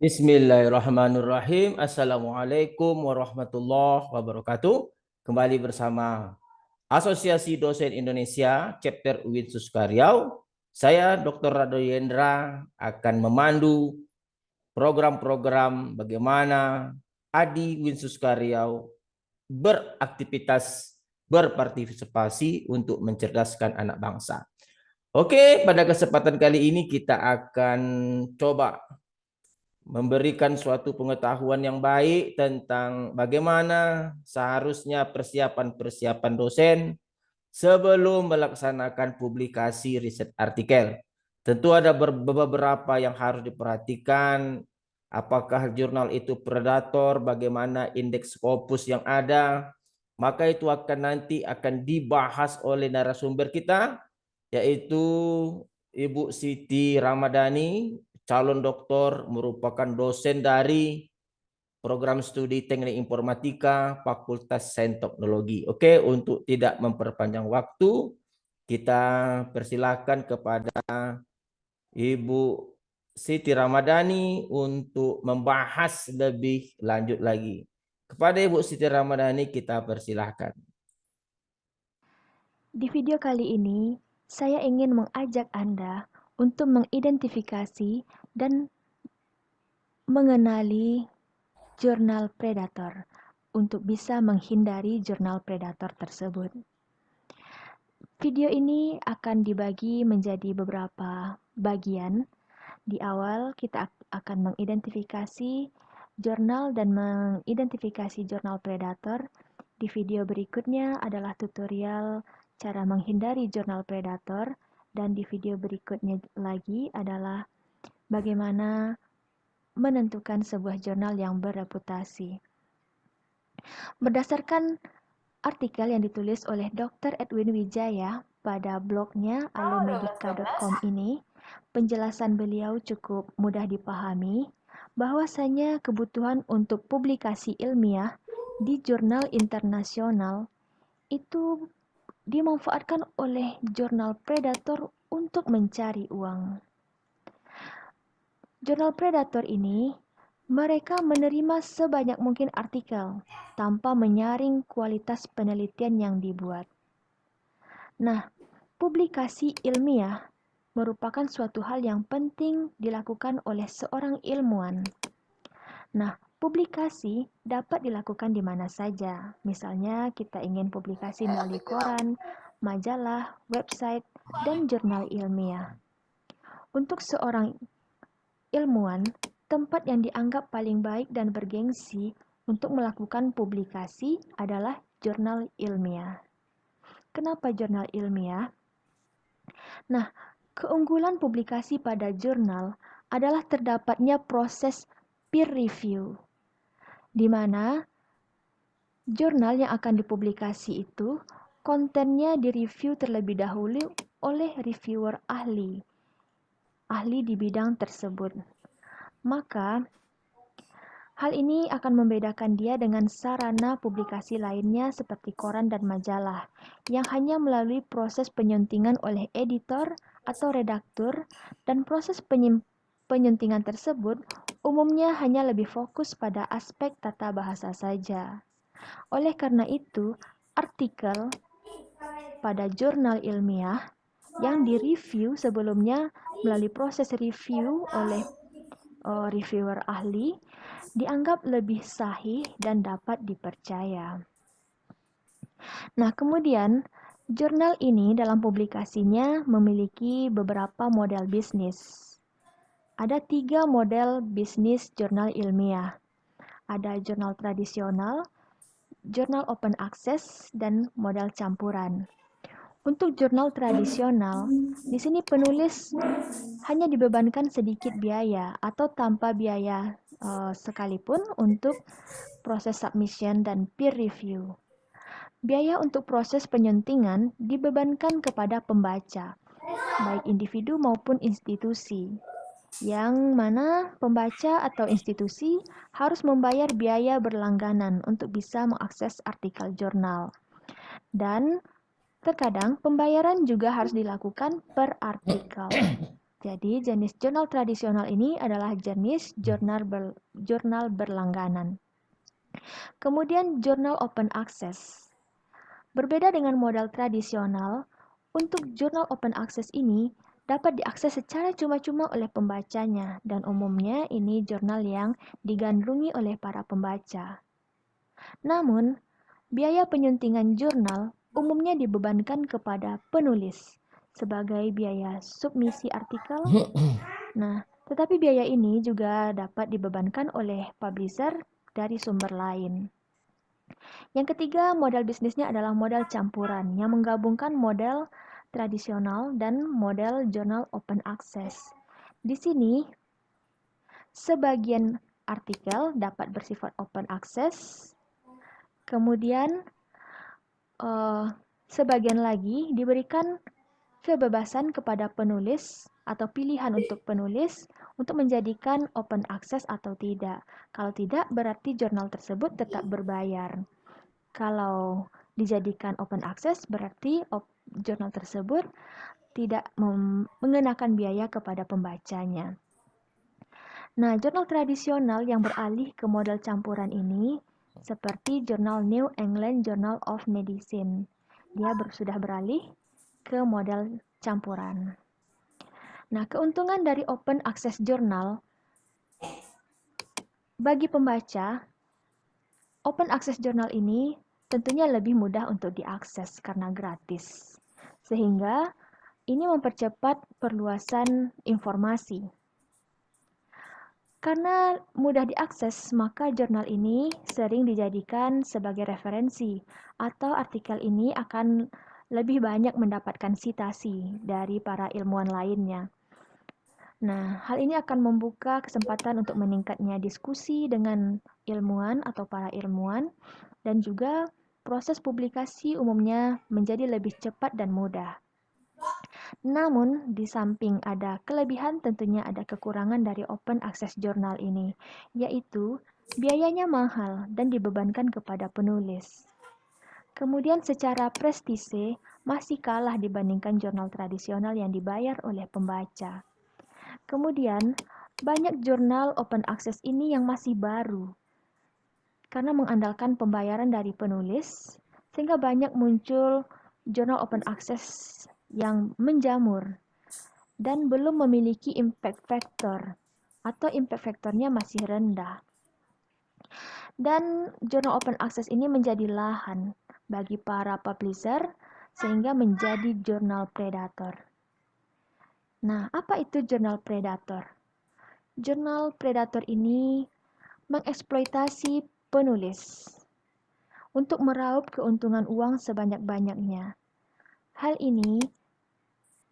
Bismillahirrahmanirrahim. Assalamualaikum warahmatullahi wabarakatuh. Kembali bersama Asosiasi Dosen Indonesia, Chapter UIN Suskaryau. Saya Dr. Rado Yendra akan memandu program-program bagaimana Adi UIN Suskaryau beraktivitas, berpartisipasi untuk mencerdaskan anak bangsa. Oke, pada kesempatan kali ini kita akan coba memberikan suatu pengetahuan yang baik tentang bagaimana seharusnya persiapan-persiapan dosen sebelum melaksanakan publikasi riset artikel. Tentu ada beberapa yang harus diperhatikan, apakah jurnal itu predator, bagaimana indeks Scopus yang ada, maka itu nanti akan dibahas oleh narasumber kita, yaitu Ibu Siti Ramadhani, calon doktor, merupakan dosen dari program studi Teknik Informatika Fakultas Sains Teknologi. Oke, untuk tidak memperpanjang waktu, kita persilakan kepada Ibu Siti Ramadhani untuk membahas lebih lanjut lagi. Kepada Ibu Siti Ramadhani kita persilahkan. Di video kali ini, saya ingin mengajak Anda untuk mengidentifikasi dan mengenali jurnal predator untuk bisa menghindari jurnal predator tersebut. Video ini akan dibagi menjadi beberapa bagian. Di awal kita akan mengidentifikasi jurnal dan mengidentifikasi jurnal predator. Di video berikutnya adalah tutorial cara menghindari jurnal predator, dan di video berikutnya lagi adalah bagaimana menentukan sebuah jurnal yang bereputasi. Berdasarkan artikel yang ditulis oleh Dr. Edwin Wijaya pada blognya alomedica.com ini, penjelasan beliau cukup mudah dipahami, bahwasanya kebutuhan untuk publikasi ilmiah di jurnal internasional itu dimanfaatkan oleh jurnal predator untuk mencari uang. Jurnal predator ini, mereka menerima sebanyak mungkin artikel tanpa menyaring kualitas penelitian yang dibuat. Nah, publikasi ilmiah merupakan suatu hal yang penting dilakukan oleh seorang ilmuwan. Nah, publikasi dapat dilakukan di mana saja. Misalnya, kita ingin publikasi melalui koran, majalah, website, dan jurnal ilmiah. Untuk seorang ilmuwan, tempat yang dianggap paling baik dan bergengsi untuk melakukan publikasi adalah jurnal ilmiah. Kenapa jurnal ilmiah? Nah, keunggulan publikasi pada jurnal adalah terdapatnya proses peer review, di mana jurnal yang akan dipublikasi itu kontennya direview terlebih dahulu oleh reviewer ahli di bidang tersebut. Maka, hal ini akan membedakan dia dengan sarana publikasi lainnya seperti koran dan majalah, yang hanya melalui proses penyuntingan oleh editor atau redaktur, dan proses penyuntingan tersebut umumnya hanya lebih fokus pada aspek tata bahasa saja. Oleh karena itu, artikel pada jurnal ilmiah yang direview sebelumnya melalui proses review oleh reviewer ahli dianggap lebih sahih dan dapat dipercaya. Nah, kemudian jurnal ini dalam publikasinya memiliki beberapa model bisnis. Ada 3 model bisnis jurnal ilmiah. Ada jurnal tradisional, jurnal open access, dan model campuran. Untuk jurnal tradisional, di sini penulis hanya dibebankan sedikit biaya atau tanpa biaya sekalipun untuk proses submission dan peer review. Biaya untuk proses penyuntingan dibebankan kepada pembaca, baik individu maupun institusi, yang mana pembaca atau institusi harus membayar biaya berlangganan untuk bisa mengakses artikel jurnal. Dan terkadang pembayaran juga harus dilakukan per artikel. Jadi jenis jurnal tradisional ini adalah jenis jurnal berlangganan. Kemudian jurnal open access. Berbeda dengan modal tradisional, untuk jurnal open access ini dapat diakses secara cuma-cuma oleh pembacanya dan umumnya ini jurnal yang digandrungi oleh para pembaca. Namun, biaya penyuntingan jurnal umumnya dibebankan kepada penulis sebagai biaya submisi artikel. Nah, tetapi biaya ini juga dapat dibebankan oleh publisher dari sumber lain. Yang ketiga, model bisnisnya adalah model campuran yang menggabungkan model tradisional dan model jurnal open access. Di sini, sebagian artikel dapat bersifat open access, kemudian sebagian lagi diberikan kebebasan kepada penulis atau pilihan untuk penulis untuk menjadikan open access atau tidak. Kalau tidak, berarti jurnal tersebut tetap berbayar. Kalau dijadikan open access, berarti jurnal tersebut tidak mengenakan biaya kepada pembacanya. Nah, jurnal tradisional yang beralih ke model campuran ini seperti jurnal New England Journal of Medicine. Dia sudah beralih ke model campuran. Nah, keuntungan dari open access jurnal bagi pembaca, open access jurnal ini tentunya lebih mudah untuk diakses karena gratis. Sehingga ini mempercepat perluasan informasi. Karena mudah diakses, maka jurnal ini sering dijadikan sebagai referensi atau artikel ini akan lebih banyak mendapatkan sitasi dari para ilmuwan lainnya. Nah, hal ini akan membuka kesempatan untuk meningkatnya diskusi dengan ilmuwan atau para ilmuwan dan juga proses publikasi umumnya menjadi lebih cepat dan mudah. Namun, di samping ada kelebihan, tentunya ada kekurangan dari open access jurnal ini, yaitu biayanya mahal dan dibebankan kepada penulis. Kemudian secara prestise masih kalah dibandingkan jurnal tradisional yang dibayar oleh pembaca. Kemudian, banyak jurnal open access ini yang masih baru, karena mengandalkan pembayaran dari penulis, sehingga banyak muncul jurnal open access yang menjamur dan belum memiliki impact factor atau impact factornya masih rendah. Dan jurnal open access ini menjadi lahan bagi para publisher sehingga menjadi jurnal predator. Nah, apa itu jurnal predator? Jurnal predator ini mengeksploitasi penulis untuk meraup keuntungan uang sebanyak-banyaknya. Hal ini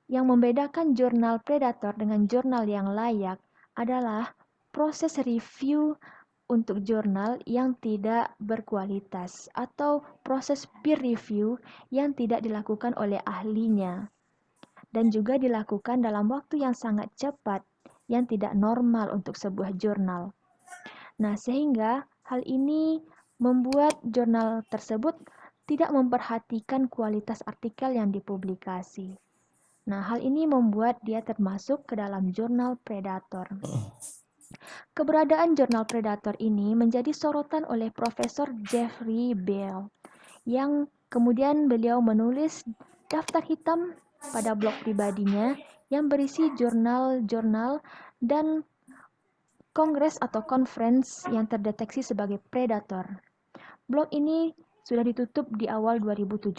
yang membedakan jurnal predator dengan jurnal yang layak adalah proses review untuk jurnal yang tidak berkualitas atau proses peer review yang tidak dilakukan oleh ahlinya dan juga dilakukan dalam waktu yang sangat cepat yang tidak normal untuk sebuah jurnal. Nah, sehingga hal ini membuat jurnal tersebut tidak memperhatikan kualitas artikel yang dipublikasi. Nah, hal ini membuat dia termasuk ke dalam jurnal predator. Keberadaan jurnal predator ini menjadi sorotan oleh Profesor Jeffrey Bell, yang kemudian beliau menulis daftar hitam pada blog pribadinya yang berisi jurnal-jurnal dan kongres atau conference yang terdeteksi sebagai predator. Blog ini sudah ditutup di awal 2017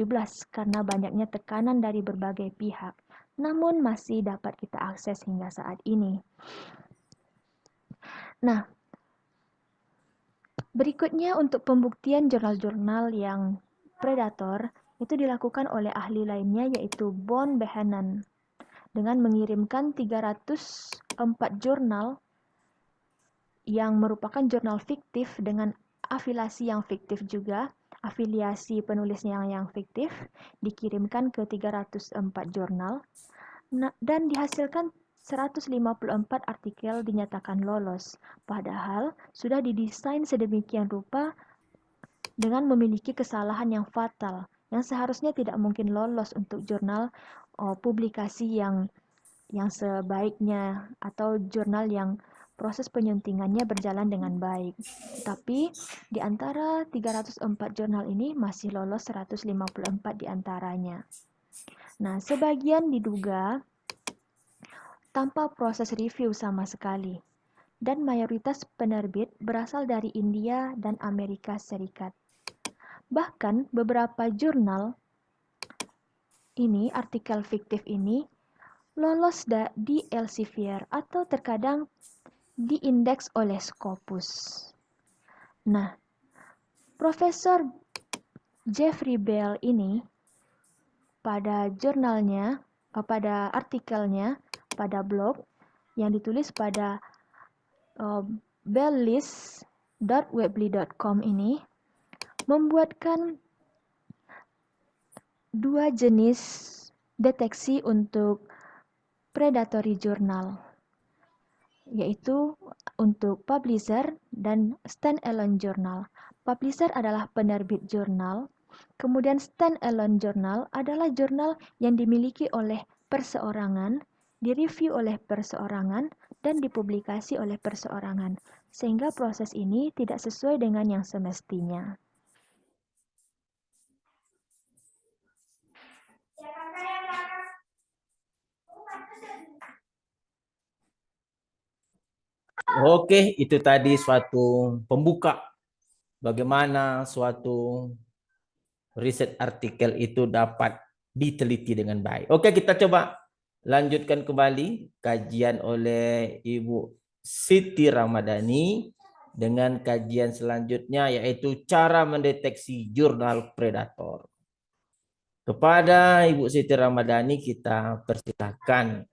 karena banyaknya tekanan dari berbagai pihak, namun masih dapat kita akses hingga saat ini. Nah, berikutnya untuk pembuktian jurnal-jurnal yang predator itu dilakukan oleh ahli lainnya yaitu Von Behanen dengan mengirimkan 304 jurnal yang merupakan jurnal fiktif dengan afiliasi yang fiktif juga, afiliasi penulisnya yang fiktif dikirimkan ke 304 jurnal dan dihasilkan 154 artikel dinyatakan lolos, padahal sudah didesain sedemikian rupa dengan memiliki kesalahan yang fatal yang seharusnya tidak mungkin lolos untuk jurnal publikasi yang yang sebaiknya atau jurnal yang proses penyuntingannya berjalan dengan baik. Tapi di antara 304 jurnal ini masih lolos 154 di antaranya. Nah, sebagian diduga tanpa proses review sama sekali. Dan mayoritas penerbit berasal dari India dan Amerika Serikat. Bahkan beberapa jurnal ini, artikel fiktif ini, lolos di Elsevier atau terkadang diindeks oleh Scopus. Nah, Profesor Jeffrey Bell ini pada jurnalnya, pada artikelnya, pada blog yang ditulis pada belllist.weebly.com ini membuatkan dua jenis deteksi untuk predatory journal, yaitu untuk publisher dan standalone journal. Publisher adalah penerbit jurnal, kemudian standalone journal adalah jurnal yang dimiliki oleh perseorangan, direview oleh perseorangan, dan dipublikasi oleh perseorangan, sehingga proses ini tidak sesuai dengan yang semestinya. Oke, itu tadi suatu pembuka bagaimana suatu riset artikel itu dapat diteliti dengan baik. Oke, kita coba lanjutkan kembali kajian oleh Ibu Siti Ramadhani dengan kajian selanjutnya, yaitu cara mendeteksi jurnal predator. Kepada Ibu Siti Ramadhani kita persilahkan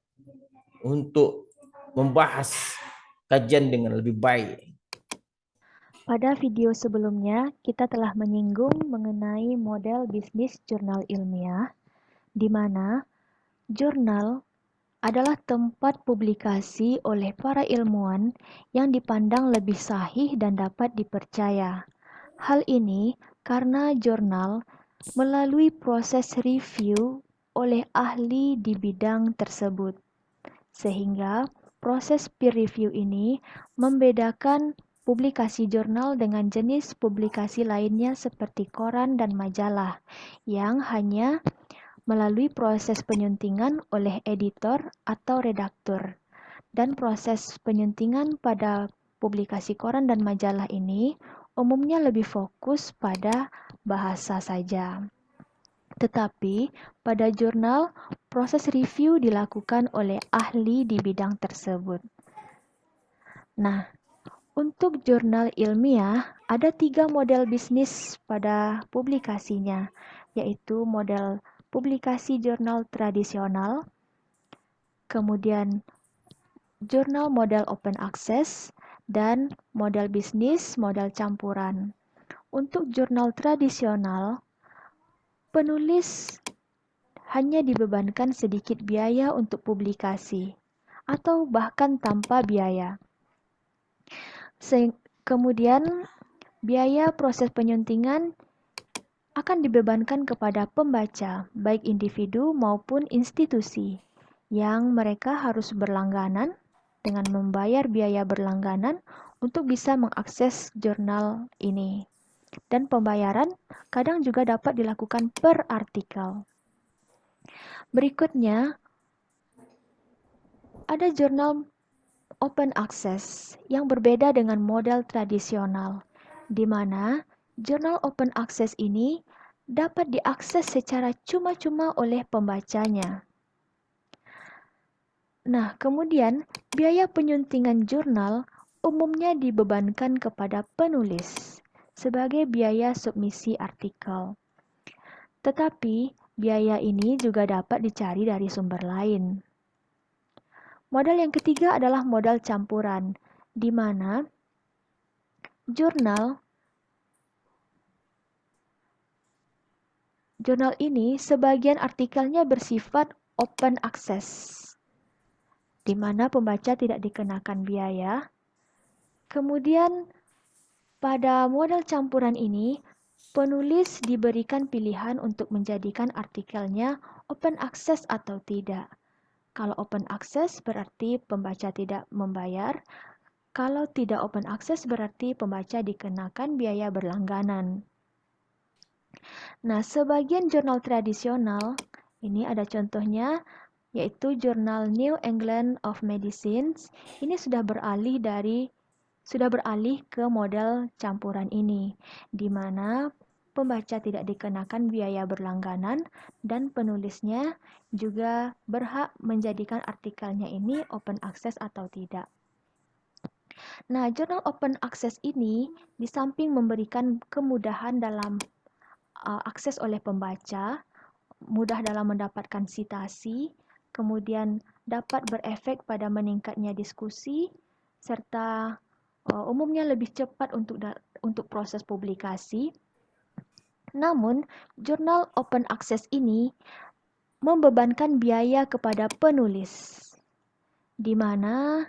untuk membahas kajian dengan lebih baik. Pada video sebelumnya, kita telah menyinggung mengenai model bisnis jurnal ilmiah, di mana jurnal adalah tempat publikasi oleh para ilmuwan yang dipandang lebih sahih dan dapat dipercaya. Hal ini karena jurnal melalui proses review oleh ahli di bidang tersebut, sehingga proses peer review ini membedakan publikasi jurnal dengan jenis publikasi lainnya seperti koran dan majalah yang hanya melalui proses penyuntingan oleh editor atau redaktur. Dan proses penyuntingan pada publikasi koran dan majalah ini umumnya lebih fokus pada bahasa saja. Tetapi pada jurnal, proses review dilakukan oleh ahli di bidang tersebut. Nah, untuk jurnal ilmiah, ada 3 model bisnis pada publikasinya, yaitu model publikasi jurnal tradisional, kemudian jurnal model open access, dan model bisnis model campuran. Untuk jurnal tradisional, penulis hanya dibebankan sedikit biaya untuk publikasi, atau bahkan tanpa biaya. Kemudian, biaya proses penyuntingan akan dibebankan kepada pembaca, baik individu maupun institusi, yang mereka harus berlangganan dengan membayar biaya berlangganan untuk bisa mengakses jurnal ini. Dan pembayaran kadang juga dapat dilakukan per artikel. Berikutnya, ada jurnal open access yang berbeda dengan model tradisional, di mana jurnal open access ini dapat diakses secara cuma-cuma oleh pembacanya. Nah, kemudian biaya penyuntingan jurnal umumnya dibebankan kepada penulis sebagai biaya submisi artikel. Tetapi, biaya ini juga dapat dicari dari sumber lain. Model yang ketiga adalah model campuran, di mana jurnal ini sebagian artikelnya bersifat open access, di mana pembaca tidak dikenakan biaya. Kemudian pada model campuran ini, penulis diberikan pilihan untuk menjadikan artikelnya open access atau tidak. Kalau open access berarti pembaca tidak membayar. Kalau tidak open access berarti pembaca dikenakan biaya berlangganan. Nah, sebagian jurnal tradisional, ini ada contohnya, yaitu jurnal New England of Medicine. Ini sudah beralih ke model campuran ini, di mana pembaca tidak dikenakan biaya berlangganan dan penulisnya juga berhak menjadikan artikelnya ini open access atau tidak. Nah, jurnal open access ini di samping memberikan kemudahan dalam akses oleh pembaca, mudah dalam mendapatkan sitasi, kemudian dapat berefek pada meningkatnya diskusi, serta umumnya lebih cepat untuk proses publikasi. Namun, jurnal open access ini membebankan biaya kepada penulis, di mana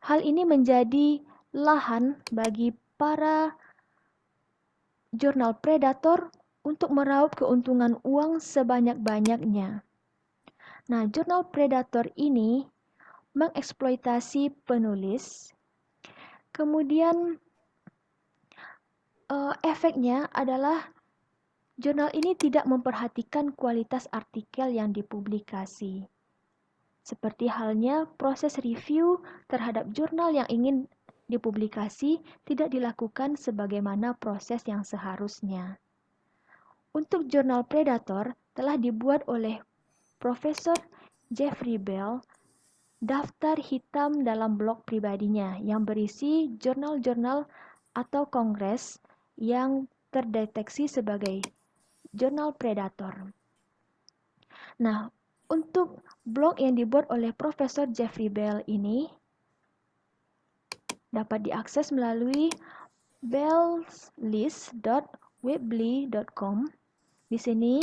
hal ini menjadi lahan bagi para jurnal predator untuk meraup keuntungan uang sebanyak-banyaknya. Nah, jurnal predator ini mengeksploitasi penulis. Kemudian efeknya adalah jurnal ini tidak memperhatikan kualitas artikel yang dipublikasi. Seperti halnya proses review terhadap jurnal yang ingin dipublikasi tidak dilakukan sebagaimana proses yang seharusnya. Untuk jurnal predator telah dibuat oleh Profesor Jeffrey Bell daftar hitam dalam blog pribadinya yang berisi jurnal-jurnal atau kongres yang terdeteksi sebagai jurnal predator. Nah, untuk blog yang dibuat oleh Profesor Jeffrey Bell ini dapat diakses melalui bellslist.weebly.com. Di sini,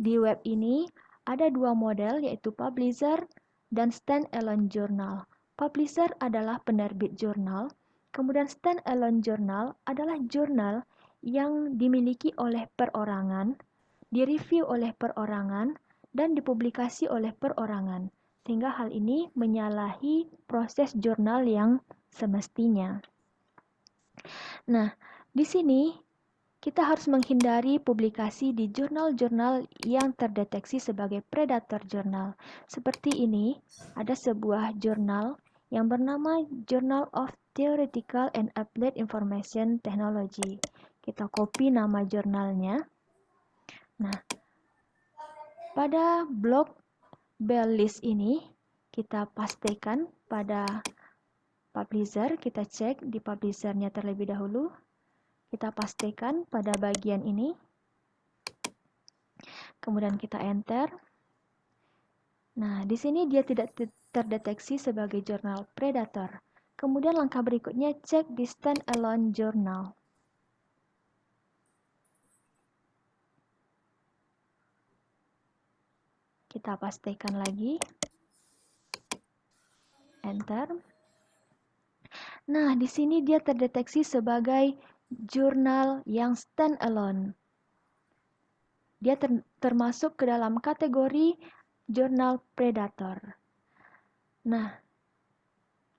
di web ini, ada dua model yaitu publisher dan stand-alone journal. Publisher adalah penerbit jurnal, kemudian stand-alone journal adalah jurnal yang dimiliki oleh perorangan, direview oleh perorangan, dan dipublikasi oleh perorangan, sehingga hal ini menyalahi proses jurnal yang semestinya. Nah, di sini kita harus menghindari publikasi di jurnal-jurnal yang terdeteksi sebagai predator jurnal. Seperti ini, ada sebuah jurnal yang bernama Journal of Theoretical and Applied Information Technology. Kita copy nama jurnalnya. Nah, pada blog Bell List ini, kita pastikan pada publisher, kita cek di publishernya terlebih dahulu. Kita pastikan pada bagian ini. Kemudian kita enter. Nah, di sini dia tidak terdeteksi sebagai jurnal predator. Kemudian langkah berikutnya cek di stand-alone journal. Kita pastikan lagi. Enter. Nah, di sini dia terdeteksi sebagai jurnal yang stand-alone. Dia termasuk ke dalam kategori jurnal predator. Nah,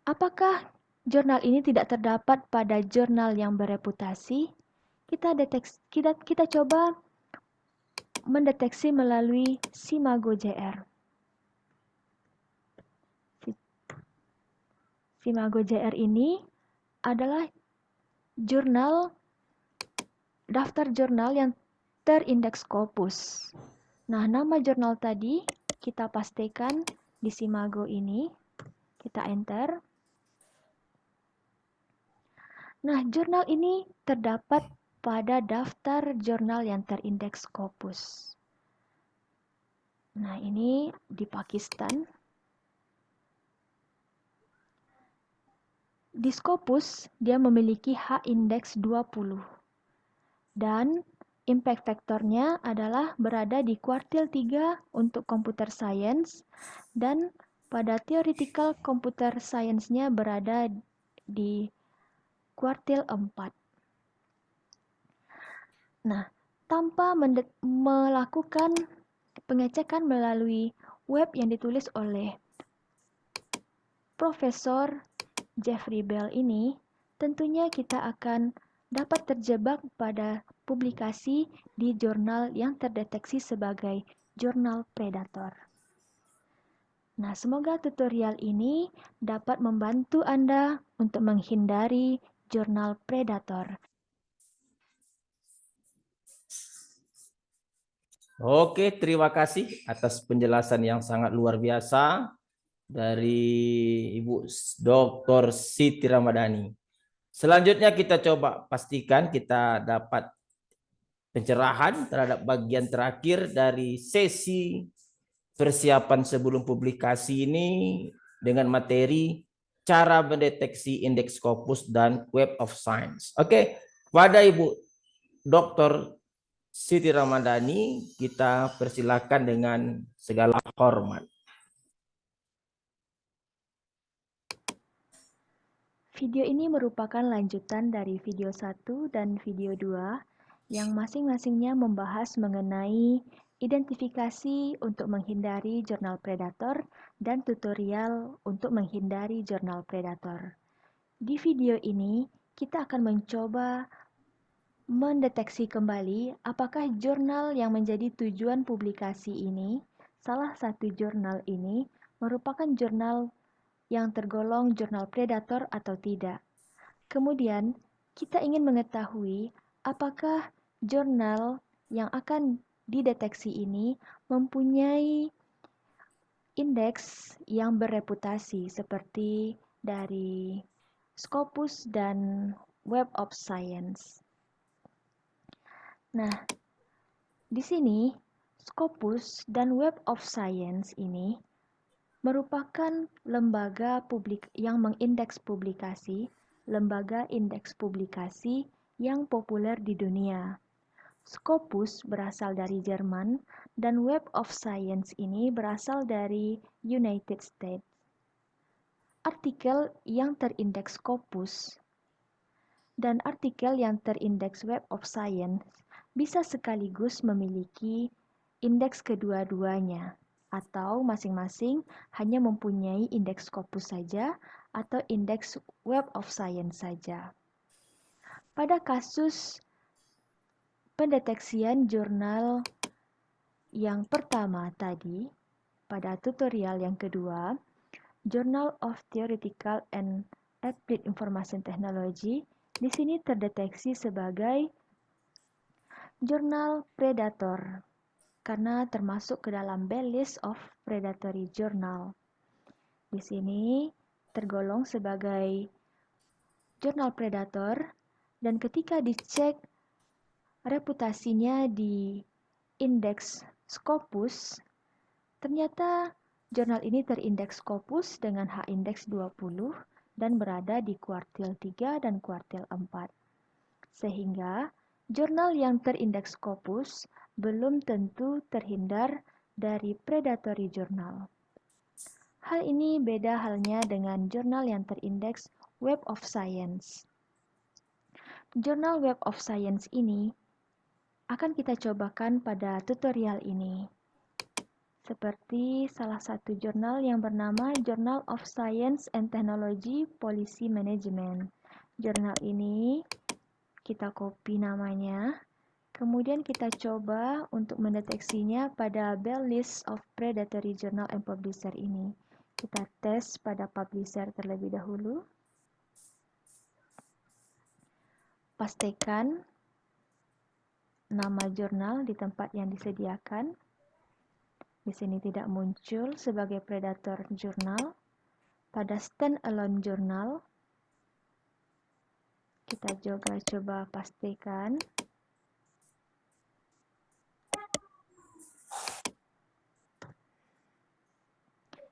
apakah jurnal ini tidak terdapat pada jurnal yang bereputasi? Kita coba mendeteksi melalui Simago JR. Simago JR ini adalah daftar jurnal yang terindeks Scopus. Nah, nama jurnal tadi kita pastikan di Simago ini. Kita enter. Nah, jurnal ini terdapat pada daftar jurnal yang terindeks Scopus. Nah, ini di Pakistan. Di Scopus, dia memiliki H indeks 20. Dan impact faktornya adalah berada di kuartil 3 untuk computer science dan pada theoretical computer science-nya berada di kuartil 4. Nah, tanpa melakukan pengecekan melalui web yang ditulis oleh Profesor Jeffrey Bell ini, tentunya kita akan dapat terjebak pada publikasi di jurnal yang terdeteksi sebagai jurnal predator. Nah, semoga tutorial ini dapat membantu Anda untuk menghindari jurnal predator. Oke, terima kasih atas penjelasan yang sangat luar biasa dari Ibu Dr. Siti Ramadhani. Selanjutnya kita coba pastikan kita dapat pencerahan terhadap bagian terakhir dari sesi persiapan sebelum publikasi ini dengan materi cara mendeteksi indeks Scopus dan Web of Science. Oke, pada Ibu Dr. Siti Ramadhani kita persilakan dengan segala hormat. Video ini merupakan lanjutan dari video 1 dan video 2 yang masing-masingnya membahas mengenai identifikasi untuk menghindari jurnal predator dan tutorial untuk menghindari jurnal predator. Di video ini, kita akan mencoba mendeteksi kembali apakah jurnal yang menjadi tujuan publikasi ini, salah satu jurnal ini, merupakan jurnal yang tergolong jurnal predator atau tidak. Kemudian, kita ingin mengetahui apakah jurnal yang akan dideteksi ini mempunyai indeks yang bereputasi seperti dari Scopus dan Web of Science. Nah, di sini Scopus dan Web of Science ini merupakan lembaga publik yang mengindeks publikasi, lembaga indeks publikasi yang populer di dunia. Scopus berasal dari Jerman dan Web of Science ini berasal dari United States. Artikel yang terindeks Scopus dan artikel yang terindeks Web of Science bisa sekaligus memiliki indeks kedua-duanya, atau masing-masing hanya mempunyai indeks Scopus saja atau indeks Web of Science saja. Pada kasus pendeteksian jurnal yang pertama tadi, pada tutorial yang kedua, Journal of Theoretical and Applied Information Technology di sini terdeteksi sebagai jurnal predator karena termasuk ke dalam Bell List of Predatory Journal. Di sini tergolong sebagai jurnal predator dan ketika dicek reputasinya di indeks Scopus, ternyata jurnal ini terindeks Scopus dengan H-indeks 20 dan berada di kuartil 3 dan kuartil 4. Sehingga jurnal yang terindeks Scopus belum tentu terhindar dari predatory journal. Hal ini beda halnya dengan jurnal yang terindeks Web of Science. Jurnal Web of Science ini akan kita cobakan pada tutorial ini. Seperti salah satu jurnal yang bernama Journal of Science and Technology Policy Management. Jurnal ini kita copy namanya, kemudian kita coba untuk mendeteksinya pada Bell List of Predatory Journal and Publisher ini. Kita tes pada publisher terlebih dahulu. Pastikan nama jurnal di tempat yang disediakan. Di sini tidak muncul sebagai predator jurnal. Pada standalone jurnal, kita juga coba pastikan.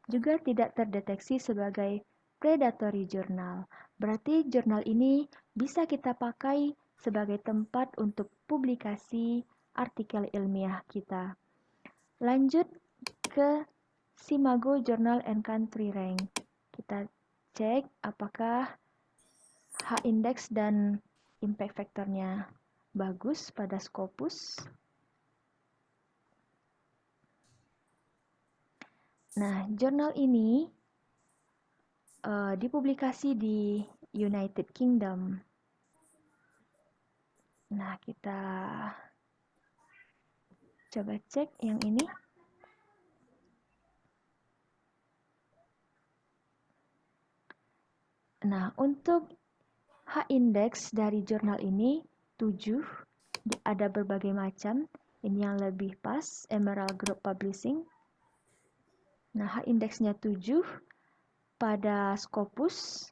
Juga tidak terdeteksi sebagai predatory journal. Berarti jurnal ini bisa kita pakai sebagai tempat untuk publikasi artikel ilmiah kita. Lanjut ke Simago Journal and Country Rank. Kita cek apakah H-index dan impact factornya bagus pada Scopus. Nah, jurnal ini dipublikasi di United Kingdom. Nah, kita coba cek yang ini. Nah, untuk H-index dari jurnal ini 7, ada berbagai macam. Ini yang lebih pas, Emerald Group Publishing. Nah, H-index-nya 7 pada Scopus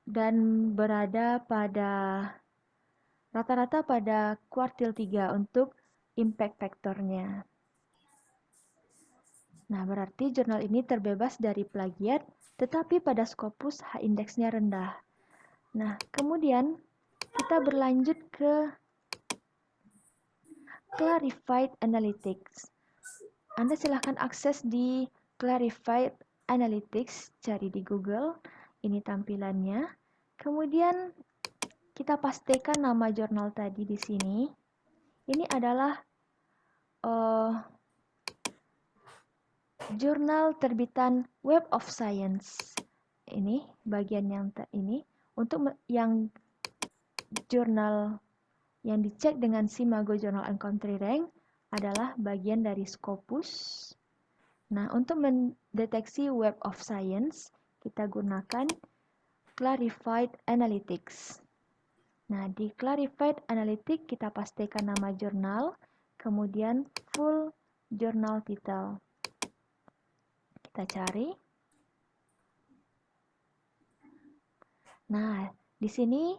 dan berada pada rata-rata pada kuartil 3 untuk impact factor-nya. Nah, berarti jurnal ini terbebas dari plagiat, tetapi pada Scopus H-index-nya rendah. Nah, kemudian kita berlanjut ke Clarified Analytics. Anda silahkan akses di Clarified Analytics, cari di Google, ini tampilannya. Kemudian kita pastikan nama jurnal tadi di sini. Ini adalah jurnal terbitan Web of Science. Ini bagian yang ini. Untuk yang jurnal yang dicek dengan Simago Journal and Country Rank adalah bagian dari Scopus. Nah, untuk mendeteksi Web of Science, kita gunakan Clarified Analytics. Nah, di Clarified Analytics kita pastikan nama jurnal, kemudian full journal title. Kita cari. Nah, di sini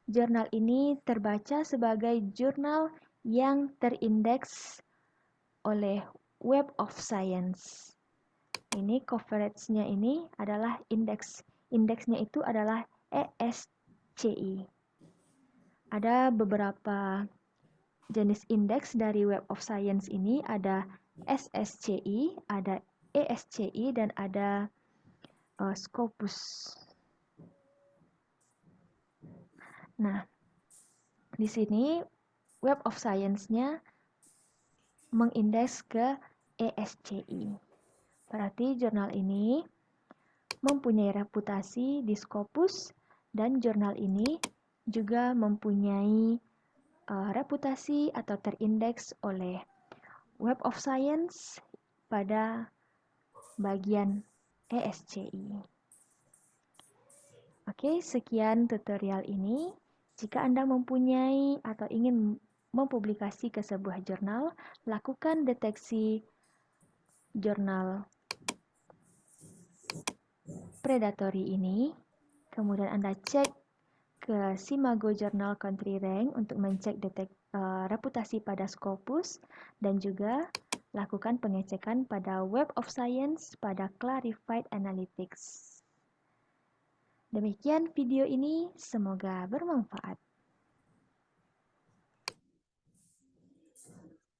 jurnal ini terbaca sebagai jurnal yang terindeks oleh Web of Science. Ini coverage-nya ini adalah indeks. Indeksnya itu adalah ESCI. Ada beberapa jenis indeks dari Web of Science ini, ada SSCI, ada ESCI, dan ada Scopus. Nah, di sini Web of Science-nya mengindeks ke ESCI. Berarti jurnal ini mempunyai reputasi di Scopus dan jurnal ini juga mempunyai reputasi atau terindeks oleh Web of Science pada bagian ESCI. Oke, sekian tutorial ini. Jika Anda mempunyai atau ingin mempublikasi ke sebuah jurnal, lakukan deteksi jurnal predatory ini. Kemudian Anda cek ke Simago Journal Country Rank untuk mencek reputasi pada Scopus, dan juga lakukan pengecekan pada Web of Science pada Clarified Analytics. Demikian video ini, semoga bermanfaat.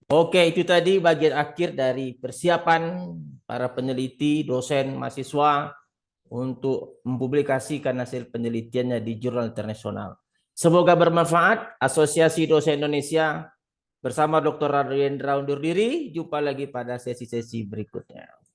Oke, itu tadi bagian akhir dari persiapan para peneliti, dosen, mahasiswa untuk mempublikasikan hasil penelitiannya di jurnal internasional. Semoga bermanfaat. Asosiasi Dosen Indonesia bersama Dr. Radendra undur diri. Jumpa lagi pada sesi-sesi berikutnya.